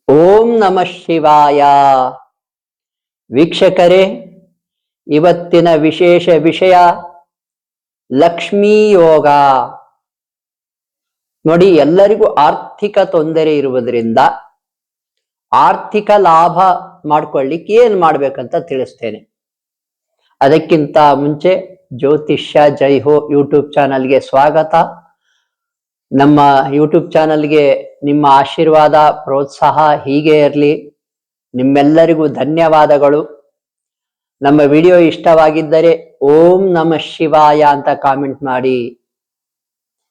ಓಂ ನಮಃ ಶಿವಾಯ. ವೀಕ್ಷಕರೇ, ಇವತ್ತಿನ ವಿಶೇಷ ವಿಷಯ ಲಕ್ಷ್ಮೀ ಯೋಗ. ನೋಡಿ, ಎಲ್ಲರಿಗೂ ಆರ್ಥಿಕ ತೊಂದರೆ ಇರುವುದರಿಂದ ಆರ್ಥಿಕ ಲಾಭ ಮಾಡ್ಕೊಳ್ಳಿಕ್ಕೆ ಏನ್ ಮಾಡ್ಬೇಕಂತ ತಿಳಿಸ್ತೇನೆ. ಅದಕ್ಕಿಂತ ಮುಂಚೆ ಜ್ಯೋತಿಷ್ಯ ಜೈ ಹೋ ಯೂಟ್ಯೂಬ್ ಚಾನಲ್ಗೆ ಸ್ವಾಗತ. ನಮ್ಮ ಯೂಟ್ಯೂಬ್ ಚಾನಲ್ಗೆ ನಿಮ್ಮ ಆಶೀರ್ವಾದ ಪ್ರೋತ್ಸಾಹ ಹೀಗೆ ಇರಲಿ. ನಿಮ್ಮೆಲ್ಲರಿಗೂ ಧನ್ಯವಾದಗಳು. ನಮ್ಮ ವಿಡಿಯೋ ಇಷ್ಟವಾಗಿದ್ದರೆ ಓಂ ನಮಃ ಶಿವಾಯ ಅಂತ ಕಾಮೆಂಟ್ ಮಾಡಿ,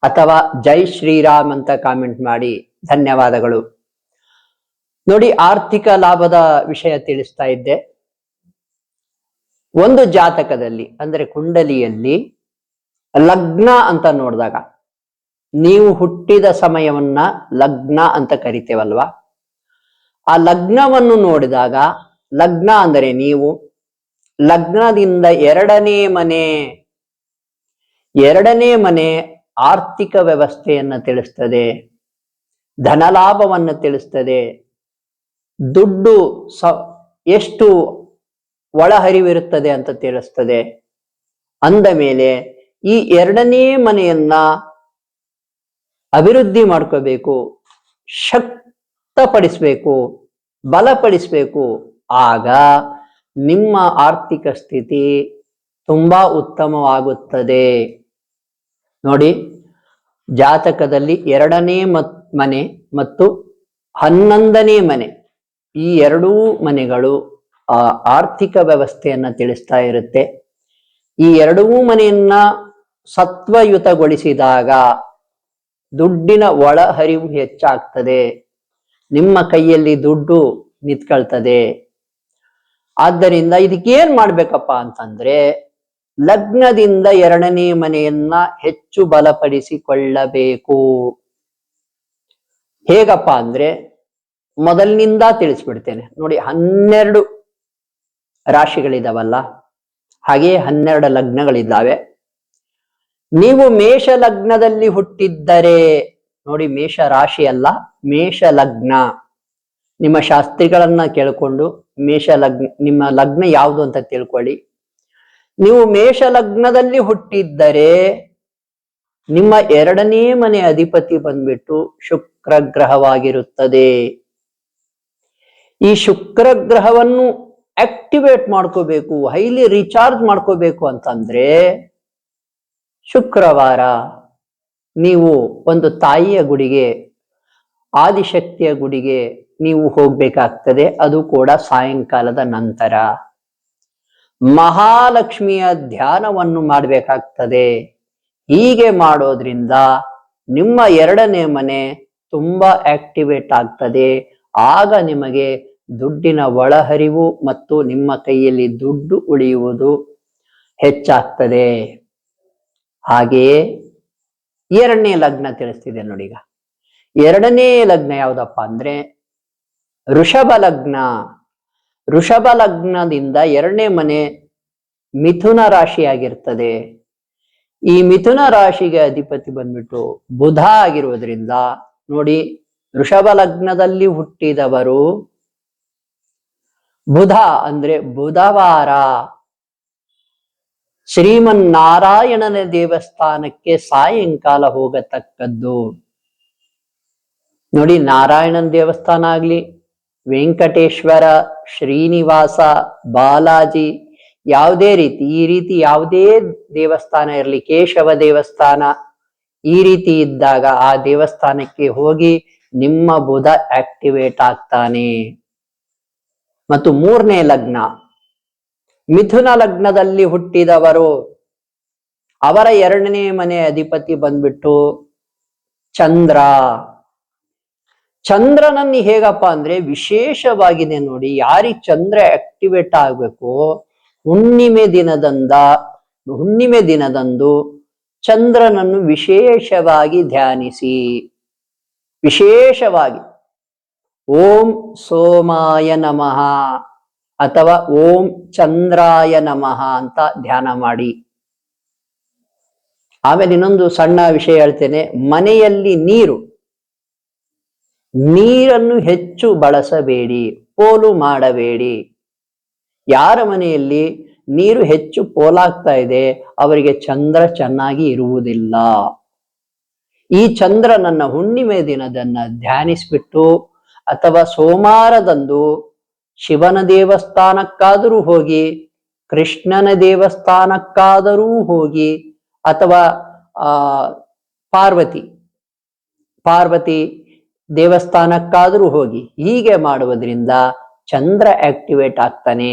ಅಥವಾ ಜೈ ಶ್ರೀರಾಮ್ ಅಂತ ಕಾಮೆಂಟ್ ಮಾಡಿ. ಧನ್ಯವಾದಗಳು. ನೋಡಿ, ಆರ್ಥಿಕ ಲಾಭದ ವಿಷಯ ತಿಳಿಸ್ತಾ ಇದ್ದೆ. ಒಂದು ಜಾತಕದಲ್ಲಿ ಅಂದ್ರೆ ಕುಂಡಲಿಯಲ್ಲಿ ಲಗ್ನ ಅಂತ ನೋಡಿದಾಗ, ನೀವು ಹುಟ್ಟಿದ ಸಮಯವನ್ನ ಲಗ್ನ ಅಂತ ಕರಿತೇವಲ್ವಾ, ಆ ಲಗ್ನವನ್ನು ನೋಡಿದಾಗ, ಲಗ್ನ ಅಂದರೆ ನೀವು, ಲಗ್ನದಿಂದ ಎರಡನೇ ಮನೆ ಆರ್ಥಿಕ ವ್ಯವಸ್ಥೆಯನ್ನ ತಿಳಿಸ್ತದೆ, ಧನಲಾಭವನ್ನು ತಿಳಿಸ್ತದೆ, ದುಡ್ಡು ಎಷ್ಟು ಒಳಹರಿವಿರುತ್ತದೆ ಅಂತ ತಿಳಿಸ್ತದೆ. ಅಂದ ಮೇಲೆ ಈ ಎರಡನೇ ಮನೆಯನ್ನ ಅಭಿವೃದ್ಧಿ ಮಾಡ್ಕೋಬೇಕು, ಶಕ್ತಪಡಿಸ್ಬೇಕು, ಬಲಪಡಿಸ್ಬೇಕು. ಆಗ ನಿಮ್ಮ ಆರ್ಥಿಕ ಸ್ಥಿತಿ ತುಂಬಾ ಉತ್ತಮವಾಗುತ್ತದೆ. ನೋಡಿ, ಜಾತಕದಲ್ಲಿ ಎರಡನೇ ಮನೆ ಮತ್ತು 11ನೇ ಮನೆ, ಈ ಎರಡೂ ಮನೆಗಳು ಆರ್ಥಿಕ ವ್ಯವಸ್ಥೆಯನ್ನ ತಿಳಿಸ್ತಾ ಇರುತ್ತೆ. ಈ ಎರಡೂ ಮನೆಯನ್ನ ಸತ್ವಯುತಗೊಳಿಸಿದಾಗ ದುಡ್ಡಿನ ಒಳಹರಿವು ಹೆಚ್ಚಾಗ್ತದೆ, ನಿಮ್ಮ ಕೈಯಲ್ಲಿ ದುಡ್ಡು ನಿಂತ್ಕೊಳ್ತದೆ. ಆದ್ದರಿಂದ ಇದಕ್ಕೇನ್ ಮಾಡ್ಬೇಕಪ್ಪ ಅಂತಂದ್ರೆ, ಲಗ್ನದಿಂದ ಎರಡನೇ ಮನೆಯನ್ನ ಹೆಚ್ಚು ಬಲಪಡಿಸಿಕೊಳ್ಳಬೇಕು. ಹೇಗಪ್ಪ ಅಂದ್ರೆ, ಮೊದಲಿನಿಂದ ತಿಳಿಸ್ಬಿಡ್ತೇನೆ. ನೋಡಿ, 12 ರಾಶಿಗಳಿದಾವಲ್ಲ, ಹಾಗೆ 12 ಲಗ್ನಗಳಿದ್ದಾವೆ. ನೀವು ಮೇಷ ಲಗ್ನದಲ್ಲಿ ಹುಟ್ಟಿದ್ದರೆ, ನೋಡಿ, ಮೇಷ ರಾಶಿ ಅಲ್ಲ, ಮೇಷ ಲಗ್ನ. ನಿಮ್ಮ ಶಾಸ್ತ್ರಿಗಳನ್ನ ಕೇಳ್ಕೊಂಡು ನಿಮ್ಮ ಲಗ್ನ ಯಾವುದು ಅಂತ ತಿಳ್ಕೊಳ್ಳಿ. ನೀವು ಮೇಷ ಲಗ್ನದಲ್ಲಿ ಹುಟ್ಟಿದ್ದರೆ ನಿಮ್ಮ ಎರಡನೇ ಮನೆ ಅಧಿಪತಿ ಬಂದ್ಬಿಟ್ಟು ಶುಕ್ರ ಗ್ರಹವಾಗಿರುತ್ತದೆ. ಈ ಶುಕ್ರ ಗ್ರಹವನ್ನು ಆಕ್ಟಿವೇಟ್ ಮಾಡ್ಕೋಬೇಕು, ಹೈಲಿ ರಿಚಾರ್ಜ್ ಮಾಡ್ಕೋಬೇಕು ಅಂತಂದ್ರೆ, ಶುಕ್ರವಾರ ನೀವು ಒಂದು ತಾಯಿಯ ಗುಡಿಗೆ, ಆದಿಶಕ್ತಿಯ ಗುಡಿಗೆ ನೀವು ಹೋಗ್ಬೇಕಾಗ್ತದೆ. ಅದು ಕೂಡ ಸಾಯಂಕಾಲದ ನಂತರ. ಮಹಾಲಕ್ಷ್ಮಿಯ ಧ್ಯಾನವನ್ನು ಮಾಡಬೇಕಾಗ್ತದೆ. ಹೀಗೆ ಮಾಡೋದ್ರಿಂದ ನಿಮ್ಮ ಎರಡನೇ ಮನೆ ತುಂಬಾ ಆಕ್ಟಿವೇಟ್ ಆಗ್ತದೆ. ಆಗ ನಿಮಗೆ ದುಡ್ಡಿನ ಒಳಹರಿವು ಮತ್ತು ನಿಮ್ಮ ಕೈಯಲ್ಲಿ ದುಡ್ಡು ಉಳಿಯುವುದು ಹೆಚ್ಚಾಗ್ತದೆ. ಹಾಗೆಯೇ ಎರಡನೇ ಲಗ್ನ ತಿಳಿಸ್ತಿದೆ ನೋಡಿ. ಈಗ ಎರಡನೇ ಲಗ್ನ ಯಾವ್ದಪ್ಪ ಅಂದ್ರೆ ಋಷಭ ಲಗ್ನ. ಋಷಭ ಲಗ್ನದಿಂದ ಎರಡನೇ ಮನೆ ಮಿಥುನ ರಾಶಿಯಾಗಿರ್ತದೆ. ಈ ಮಿಥುನ ರಾಶಿಗೆ ಅಧಿಪತಿ ಬಂದ್ಬಿಟ್ಟು ಬುಧ ಆಗಿರುವುದರಿಂದ, ನೋಡಿ, ಋಷಭ ಲಗ್ನದಲ್ಲಿ ಹುಟ್ಟಿದವರು ಬುಧ ಅಂದ್ರೆ ಬುಧವಾರ ಶ್ರೀಮನ್ನಾರಾಯಣನ ದೇವಸ್ಥಾನಕ್ಕೆ ಸಾಯಂಕಾಲ ಹೋಗತಕ್ಕದ್ದು. ನೋಡಿ, ನಾರಾಯಣನ ದೇವಸ್ಥಾನ ಆಗ್ಲಿ, ವೆಂಕಟೇಶ್ವರ, ಶ್ರೀನಿವಾಸ, ಬಾಲಾಜಿ, ಯಾವುದೇ ರೀತಿ ಯಾವುದೇ ದೇವಸ್ಥಾನ ಇರಲಿ, ಕೇಶವ ದೇವಸ್ಥಾನ, ಈ ರೀತಿ ಇದ್ದಾಗ ಆ ದೇವಸ್ಥಾನಕ್ಕೆ ಹೋಗಿ ನಿಮ್ಮ ಬುಧ ಆಕ್ಟಿವೇಟ್ ಆಗ್ತಾನೆ. ಮತ್ತು ಮೂರನೇ ಲಗ್ನ ಮಿಥುನ ಲಗ್ನದಲ್ಲಿ ಹುಟ್ಟಿದವರು, ಅವರ ಎರಡನೇ ಮನೆ ಅಧಿಪತಿ ಬಂದ್ಬಿಟ್ಟು ಚಂದ್ರ. ಚಂದ್ರನನ್ನು ಹೇಗಪ್ಪ ಅಂದ್ರೆ ವಿಶೇಷವಾಗಿದೆ ನೋಡಿ. ಯಾರಿಗೆ ಚಂದ್ರ ಆಕ್ಟಿವೇಟ್ ಆಗ್ಬೇಕು, ಹುಣ್ಣಿಮೆ ದಿನದಂದು ಚಂದ್ರನನ್ನು ವಿಶೇಷವಾಗಿ ಧ್ಯಾನಿಸಿ. ವಿಶೇಷವಾಗಿ ಓಂ ಸೋಮಾಯ ನಮಃ ಅಥವಾ ಓಂ ಚಂದ್ರಾಯ ನಮಃ ಅಂತ ಧ್ಯಾನ ಮಾಡಿ. ಆಮೇಲೆ ಇನ್ನೊಂದು ಸಣ್ಣ ವಿಷಯ ಹೇಳ್ತೇನೆ. ಮನೆಯಲ್ಲಿ ನೀರನ್ನು ಹೆಚ್ಚು ಬಳಸಬೇಡಿ, ಪೋಲು ಮಾಡಬೇಡಿ. ಯಾರ ಮನೆಯಲ್ಲಿ ನೀರು ಹೆಚ್ಚು ಪೋಲಾಗ್ತಾ ಇದೆ ಅವರಿಗೆ ಚಂದ್ರ ಚೆನ್ನಾಗಿ ಇರುವುದಿಲ್ಲ. ಈ ಚಂದ್ರನನ್ನ ಹುಣ್ಣಿಮೆ ದಿನದನ್ನ ಧ್ಯಾನಿಸ್ಬಿಟ್ಟು ಅಥವಾ ಸೋಮವಾರದಂದು ಶಿವನ ದೇವಸ್ಥಾನಕ್ಕಾದರೂ ಹೋಗಿ, ಕೃಷ್ಣನ ದೇವಸ್ಥಾನಕ್ಕಾದರೂ ಹೋಗಿ, ಅಥವಾ ಪಾರ್ವತಿ ದೇವಸ್ಥಾನಕ್ಕಾದರೂ ಹೋಗಿ ಹೀಗೆ ಮಾಡುವುದರಿಂದ ಚಂದ್ರ ಆಕ್ಟಿವೇಟ್ ಆಗ್ತಾನೆ.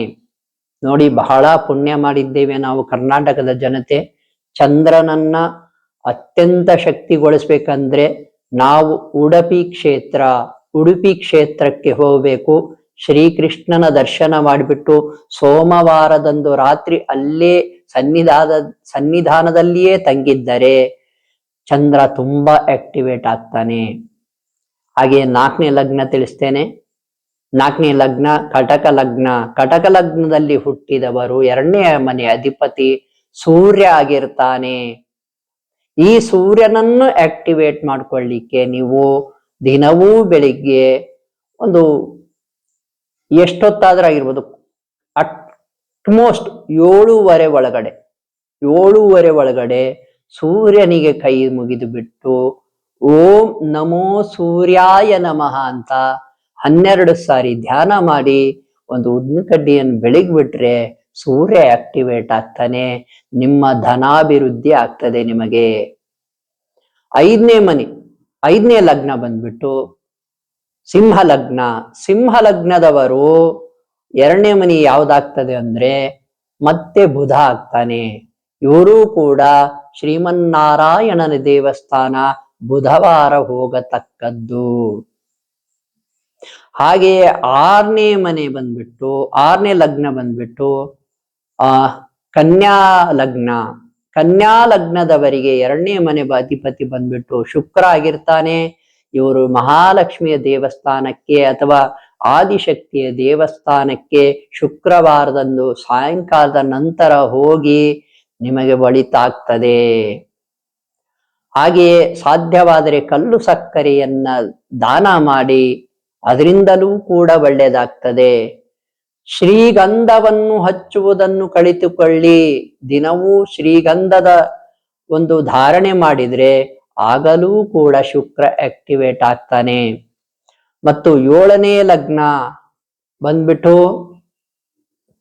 ನೋಡಿ, ಬಹಳ ಪುಣ್ಯ ಮಾಡಿದ್ದೇವೆ ನಾವು ಕರ್ನಾಟಕದ ಜನತೆ. ಚಂದ್ರನನ್ನ ಅತ್ಯಂತ ಶಕ್ತಿಗೊಳಿಸ್ಬೇಕಂದ್ರೆ ನಾವು ಉಡುಪಿ ಕ್ಷೇತ್ರಕ್ಕೆ ಹೋಗಬೇಕು. ಶ್ರೀಕೃಷ್ಣನ ದರ್ಶನ ಮಾಡಿಬಿಟ್ಟು ಸೋಮವಾರದಂದು ರಾತ್ರಿ ಅಲ್ಲೇ ಸನ್ನಿಧಾನದಲ್ಲಿಯೇ ತಂಗಿದ್ದರೆ ಚಂದ್ರ ತುಂಬಾ ಆಕ್ಟಿವೇಟ್ ಆಗ್ತಾನೆ. ಹಾಗೆ 4ನೇ ಲಗ್ನ ತಿಳಿಸ್ತೇನೆ. 4ನೇ ಲಗ್ನ ಕಟಕ ಲಗ್ನ. ಕಟಕ ಲಗ್ನದಲ್ಲಿ ಹುಟ್ಟಿದವರು 2ನೇ ಮನೆ ಅಧಿಪತಿ ಸೂರ್ಯ ಆಗಿರ್ತಾನೆ. ಈ ಸೂರ್ಯನನ್ನು ಆಕ್ಟಿವೇಟ್ ಮಾಡ್ಕೊಳ್ಳಿಕ್ಕೆ ನೀವು ದಿನವೂ ಬೆಳಿಗ್ಗೆ ಒಂದು ಎಷ್ಟೊತ್ತಾದ್ರೂ ಆಗಿರ್ಬೋದು, ಅಟ್ಮೋಸ್ಟ್ 7:30 ಒಳಗಡೆ ಸೂರ್ಯನಿಗೆ ಕೈ ಮುಗಿದು ಬಿಟ್ಟು ಓಂ ನಮೋ ಸೂರ್ಯಾಯ ನಮಃ ಅಂತ 12 ಸಾರಿ ಧ್ಯಾನ ಮಾಡಿ ಒಂದು ಉದ್ದಿನ ಕಡ್ಡಿಯನ್ನು ಬೆಳಗ್ಬಿಟ್ರೆ ಸೂರ್ಯ ಆಕ್ಟಿವೇಟ್ ಆಗ್ತಾನೆ. ನಿಮ್ಮ ಧನಾಭಿವೃದ್ಧಿ ಆಗ್ತದೆ ನಿಮಗೆ. 5ನೇ ಲಗ್ನ ಬಂದ್ಬಿಟ್ಟು ಸಿಂಹ ಲಗ್ನ. ಸಿಂಹ ಲಗ್ನದವರು 2ನೇ ಮನೆ ಯಾವ್ದಾಗ್ತದೆ ಅಂದ್ರೆ ಮತ್ತೆ ಬುಧ ಆಗ್ತಾನೆ. ಇವರು ಕೂಡ ಶ್ರೀಮನ್ನಾರಾಯಣನ ದೇವಸ್ಥಾನ ಬುಧವಾರ ಹೋಗತಕ್ಕದ್ದು. ಹಾಗೆಯೇ 6ನೇ ಲಗ್ನ ಬಂದ್ಬಿಟ್ಟು ಕನ್ಯಾ ಲಗ್ನ. ಕನ್ಯಾ ಲಗ್ನದವರಿಗೆ 2ನೇ ಮನೆ ಅಧಿಪತಿ ಬಂದ್ಬಿಟ್ಟು ಶುಕ್ರ ಆಗಿರ್ತಾನೆ. ಇವರು ಮಹಾಲಕ್ಷ್ಮಿಯ ದೇವಸ್ಥಾನಕ್ಕೆ ಅಥವಾ ಆದಿಶಕ್ತಿಯ ದೇವಸ್ಥಾನಕ್ಕೆ ಶುಕ್ರವಾರದಂದು ಸಾಯಂಕಾಲದ ನಂತರ ಹೋಗಿ ನಿಮಗೆ ಒಳಿತಾಗ್ತದೆ. ಹಾಗೆಯೇ ಸಾಧ್ಯವಾದರೆ ಕಲ್ಲು ಸಕ್ಕರೆಯನ್ನ ದಾನ ಮಾಡಿ, ಅದರಿಂದಲೂ ಕೂಡ ಒಳ್ಳೆಯದಾಗ್ತದೆ. ಶ್ರೀಗಂಧವನ್ನು ಹಚ್ಚುವುದನ್ನು ಕಲಿತುಕೊಳ್ಳಿ. ದಿನವೂ ಶ್ರೀಗಂಧದ ಒಂದು ಧಾರಣೆ ಮಾಡಿದ್ರೆ ಆಗಲೂ ಕೂಡ ಶುಕ್ರ ಆಕ್ಟಿವೇಟ್ ಆಗ್ತಾನೆ. ಮತ್ತು 7ನೇ ಲಗ್ನ ಬಂದ್ಬಿಟ್ಟು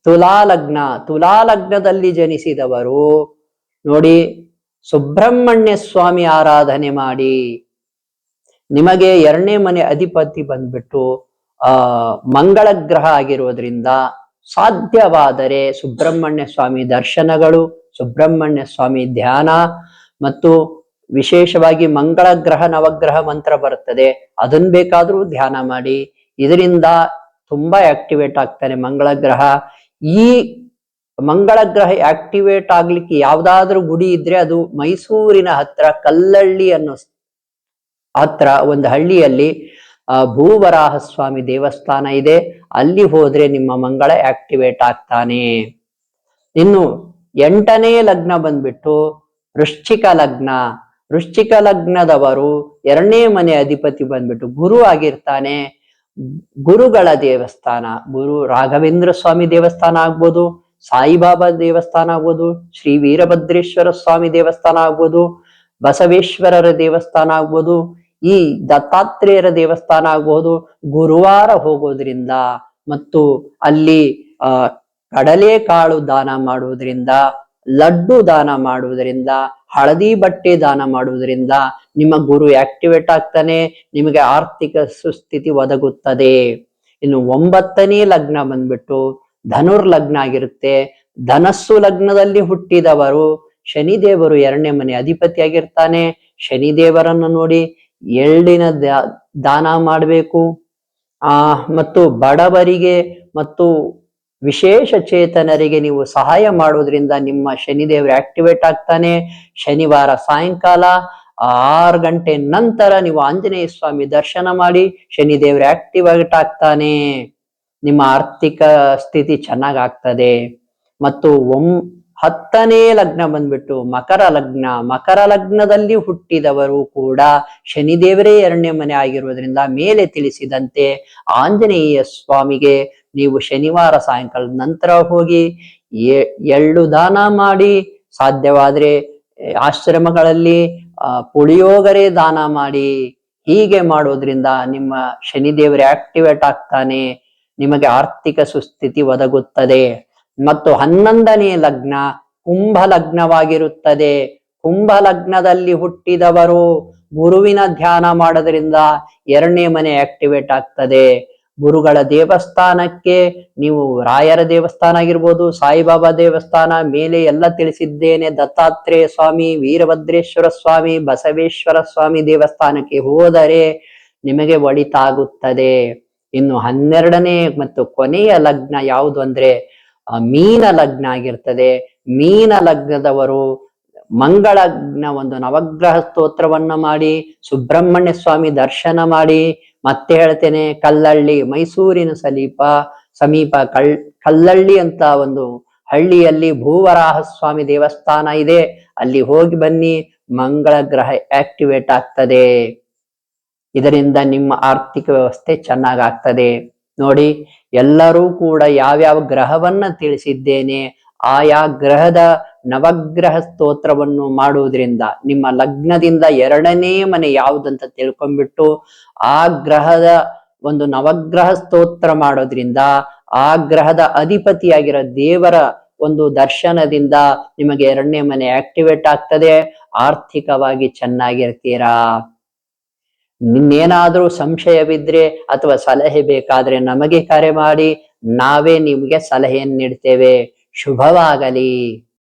ತುಲಾ ಲಗ್ನ. ತುಲಾ ಲಗ್ನದಲ್ಲಿ ಜನಿಸಿದವರು ನೋಡಿ, ಸುಬ್ರಹ್ಮಣ್ಯ ಸ್ವಾಮಿ ಆರಾಧನೆ ಮಾಡಿ. ನಿಮಗೆ 2ನೇ ಮನೆ ಅಧಿಪತಿ ಬಂದ್ಬಿಟ್ಟು ಮಂಗಳ ಗ್ರಹ ಆಗಿರೋದ್ರಿಂದ ಸಾಧ್ಯವಾದರೆ ಸುಬ್ರಹ್ಮಣ್ಯ ಸ್ವಾಮಿ ದರ್ಶನಗಳು, ಸುಬ್ರಹ್ಮಣ್ಯ ಸ್ವಾಮಿ ಧ್ಯಾನ, ಮತ್ತು ವಿಶೇಷವಾಗಿ ಮಂಗಳ ಗ್ರಹ ನವಗ್ರಹ ಮಂತ್ರ ಬರುತ್ತದೆ, ಅದನ್ನ ಬೇಕಾದ್ರೂ ಧ್ಯಾನ ಮಾಡಿ. ಇದರಿಂದ ತುಂಬಾ ಆಕ್ಟಿವೇಟ್ ಆಗ್ತಾನೆ ಮಂಗಳ ಗ್ರಹ. ಈ ಮಂಗಳ ಗ್ರಹ ಆಕ್ಟಿವೇಟ್ ಆಗ್ಲಿಕ್ಕೆ ಯಾವ್ದಾದ್ರೂ ಗುಡಿ ಇದ್ರೆ ಅದು ಮೈಸೂರಿನ ಹತ್ರ ಕಲ್ಲಳ್ಳಿ ಅನ್ನೋ ಹತ್ರ ಒಂದು ಹಳ್ಳಿಯಲ್ಲಿ ಭೂವರಾಹ ಸ್ವಾಮಿ ದೇವಸ್ಥಾನ ಇದೆ. ಅಲ್ಲಿ ಹೋದ್ರೆ ನಿಮ್ಮ ಮಂಗಳ ಆಕ್ಟಿವೇಟ್ ಆಗ್ತಾನೆ. ಇನ್ನು 8ನೇ ಲಗ್ನ ಬಂದ್ಬಿಟ್ಟು ವೃಶ್ಚಿಕ ಲಗ್ನ. ವೃಶ್ಚಿಕ ಲಗ್ನದವರು 2ನೇ ಮನೆ ಅಧಿಪತಿ ಬಂದ್ಬಿಟ್ಟು ಗುರು ಆಗಿರ್ತಾನೆ. ಗುರುಗಳ ದೇವಸ್ಥಾನ, ಗುರು ರಾಘವೇಂದ್ರ ಸ್ವಾಮಿ ದೇವಸ್ಥಾನ ಆಗ್ಬೋದು, ಸಾಯಿಬಾಬಾ ದೇವಸ್ಥಾನ ಆಗ್ಬೋದು, ಶ್ರೀ ವೀರಭದ್ರೇಶ್ವರ ಸ್ವಾಮಿ ದೇವಸ್ಥಾನ ಆಗ್ಬೋದು, ಬಸವೇಶ್ವರರ ದೇವಸ್ಥಾನ ಆಗ್ಬೋದು, ಈ ದತ್ತಾತ್ರೇಯರ ದೇವಸ್ಥಾನ ಆಗ್ಬಹುದು. ಗುರುವಾರ ಹೋಗೋದ್ರಿಂದ ಮತ್ತು ಅಲ್ಲಿ ಕಡಲೆಕಾಳು ದಾನ ಮಾಡುವುದರಿಂದ, ಲಡ್ಡು ದಾನ ಮಾಡುವುದರಿಂದ, ಹಳದಿ ಬಟ್ಟೆ ದಾನ ಮಾಡುವುದರಿಂದ ನಿಮ್ಮ ಗುರು ಆಕ್ಟಿವೇಟ್ ಆಗ್ತಾನೆ. ನಿಮಗೆ ಆರ್ಥಿಕ ಸುಸ್ಥಿತಿ ಒದಗುತ್ತದೆ. ಇನ್ನು 9ನೇ ಲಗ್ನ ಬಂದ್ಬಿಟ್ಟು ಧನುರ್ ಲಗ್ನ ಆಗಿರುತ್ತೆ. ಧನಸ್ಸು ಲಗ್ನದಲ್ಲಿ ಹುಟ್ಟಿದವರು ಶನಿದೇವರು 2ನೇ ಮನೆ ಅಧಿಪತಿ ಆಗಿರ್ತಾನೆ. ಶನಿದೇವರನ್ನು ನೋಡಿ ಎಳ್ಳಿನ ದಾನ ಮಾಡಬೇಕು. ಮತ್ತು ಬಡವರಿಗೆ ಮತ್ತು ವಿಶೇಷ ಚೇತನರಿಗೆ ನೀವು ಸಹಾಯ ಮಾಡೋದ್ರಿಂದ ನಿಮ್ಮ ಶನಿದೇವರು ಆಕ್ಟಿವೇಟ್ ಆಗ್ತಾನೆ. ಶನಿವಾರ ಸಾಯಂಕಾಲ 6 ಗಂಟೆ ನಂತರ ನೀವು ಆಂಜನೇಯ ಸ್ವಾಮಿ ದರ್ಶನ ಮಾಡಿ, ಶನಿದೇವರು ಆಕ್ಟಿವೇಟ್ ಆಗ್ತಾನೆ. ನಿಮ್ಮ ಆರ್ಥಿಕ ಸ್ಥಿತಿ ಚೆನ್ನಾಗಾಗ್ತದೆ. ಮತ್ತು 10ನೇ ಲಗ್ನ ಬಂದ್ಬಿಟ್ಟು ಮಕರ ಲಗ್ನ. ಮಕರ ಲಗ್ನದಲ್ಲಿ ಹುಟ್ಟಿದವರು ಕೂಡ ಶನಿದೇವರೇ 2ನೇ ಮನೆ ಆಗಿರುವುದರಿಂದ ಮೇಲೆ ತಿಳಿಸಿದಂತೆ ಆಂಜನೇಯ ಸ್ವಾಮಿಗೆ ನೀವು ಶನಿವಾರ ಸಾಯಂಕಾಲದ ನಂತರ ಹೋಗಿ ಎಳ್ಳು ದಾನ ಮಾಡಿ, ಸಾಧ್ಯವಾದ್ರೆ ಆಶ್ರಮಗಳಲ್ಲಿ ಪುಳಿಯೋಗರೆ ದಾನ ಮಾಡಿ. ಹೀಗೆ ಮಾಡೋದ್ರಿಂದ ನಿಮ್ಮ ಶನಿದೇವರೇ ಆಕ್ಟಿವೇಟ್ ಆಗ್ತಾನೆ, ನಿಮಗೆ ಆರ್ಥಿಕ ಸುಸ್ಥಿತಿ ಒದಗುತ್ತದೆ. ಮತ್ತು 11ನೇ ಲಗ್ನ ಕುಂಭ ಲಗ್ನವಾಗಿರುತ್ತದೆ. ಕುಂಭ ಲಗ್ನದಲ್ಲಿ ಹುಟ್ಟಿದವರು ಗುರುವಿನ ಧ್ಯಾನ ಮಾಡೋದ್ರಿಂದ 2ನೇ ಮನೆ ಆಕ್ಟಿವೇಟ್ ಆಗ್ತದೆ. ಗುರುಗಳ ದೇವಸ್ಥಾನಕ್ಕೆ ನೀವು ರಾಯರ ದೇವಸ್ಥಾನ ಆಗಿರ್ಬೋದು, ಸಾಯಿಬಾಬಾ ದೇವಸ್ಥಾನ ಮೇಲೆ ಎಲ್ಲ ತಿಳಿಸಿದ್ದೇನೆ, ದತ್ತಾತ್ರೇಯ ಸ್ವಾಮಿ, ವೀರಭದ್ರೇಶ್ವರ ಸ್ವಾಮಿ, ಬಸವೇಶ್ವರ ಸ್ವಾಮಿ ದೇವಸ್ಥಾನಕ್ಕೆ ಹೋದರೆ ನಿಮಗೆ ಒಳಿತಾಗುತ್ತದೆ. ಇನ್ನು 12ನೇ ಮತ್ತು ಕೊನೆಯ ಲಗ್ನ ಯಾವುದು ಅಂದ್ರೆ ಮೀನ ಲಗ್ನ ಆಗಿರ್ತದೆ. ಮೀನ ಲಗ್ನದವರು ಮಂಗಳಗ್ನ ಒಂದು ನವಗ್ರಹ ಸ್ತೋತ್ರವನ್ನ ಮಾಡಿ, ಸುಬ್ರಹ್ಮಣ್ಯ ಸ್ವಾಮಿ ದರ್ಶನ ಮಾಡಿ. ಮತ್ತೆ ಹೇಳ್ತೇನೆ, ಕಲ್ಲಳ್ಳಿ, ಮೈಸೂರಿನ ಸಮೀಪ ಕಲ್ಲಳ್ಳಿ ಅಂತ ಒಂದು ಹಳ್ಳಿಯಲ್ಲಿ ಭೂವರಾಹ ಸ್ವಾಮಿ ದೇವಸ್ಥಾನ ಇದೆ, ಅಲ್ಲಿ ಹೋಗಿ ಬನ್ನಿ. ಮಂಗಳ ಗ್ರಹ ಆಕ್ಟಿವೇಟ್ ಆಗ್ತದೆ. ಇದರಿಂದ ನಿಮ್ಮ ಆರ್ಥಿಕ ವ್ಯವಸ್ಥೆ ಚೆನ್ನಾಗಾಗ್ತದೆ. ನೋಡಿ, ಎಲ್ಲರೂ ಕೂಡ ಯಾವ್ಯಾವ ಗ್ರಹವನ್ನ ತಿಳಿಸಿದ್ದೇನೆ, ಆಯಾ ಗ್ರಹದ ನವಗ್ರಹ ಸ್ತೋತ್ರವನ್ನು ಮಾಡುವುದರಿಂದ ನಿಮ್ಮ ಲಗ್ನದಿಂದ 2ನೇ ಮನೆ ಯಾವುದಂತ ತಿಳ್ಕೊಂಡ್ಬಿಟ್ಟು ಆ ಗ್ರಹದ ಒಂದು ನವಗ್ರಹ ಸ್ತೋತ್ರ ಮಾಡೋದ್ರಿಂದ ಆ ಗ್ರಹದ ಅಧಿಪತಿಯಾಗಿರೋ ದೇವರ ಒಂದು ದರ್ಶನದಿಂದ ನಿಮಗೆ 2ನೇ ಮನೆ ಆಕ್ಟಿವೇಟ್ ಆಗ್ತದೆ. ಆರ್ಥಿಕವಾಗಿ ಚೆನ್ನಾಗಿರ್ತೀರಾ. ನಿನ್ನೇನಾದ್ರೂ ಸಂಶಯವಿದ್ರೆ ಅಥವಾ ಸಲಹೆ ಬೇಕಾದ್ರೆ ನಮಗೆ ಕರೆ ಮಾಡಿ, ನಾವೇ ನಿಮಗೆ ಸಲಹೆಯನ್ನು ನೀಡ್ತೇವೆ. ಶುಭವಾಗಲಿ.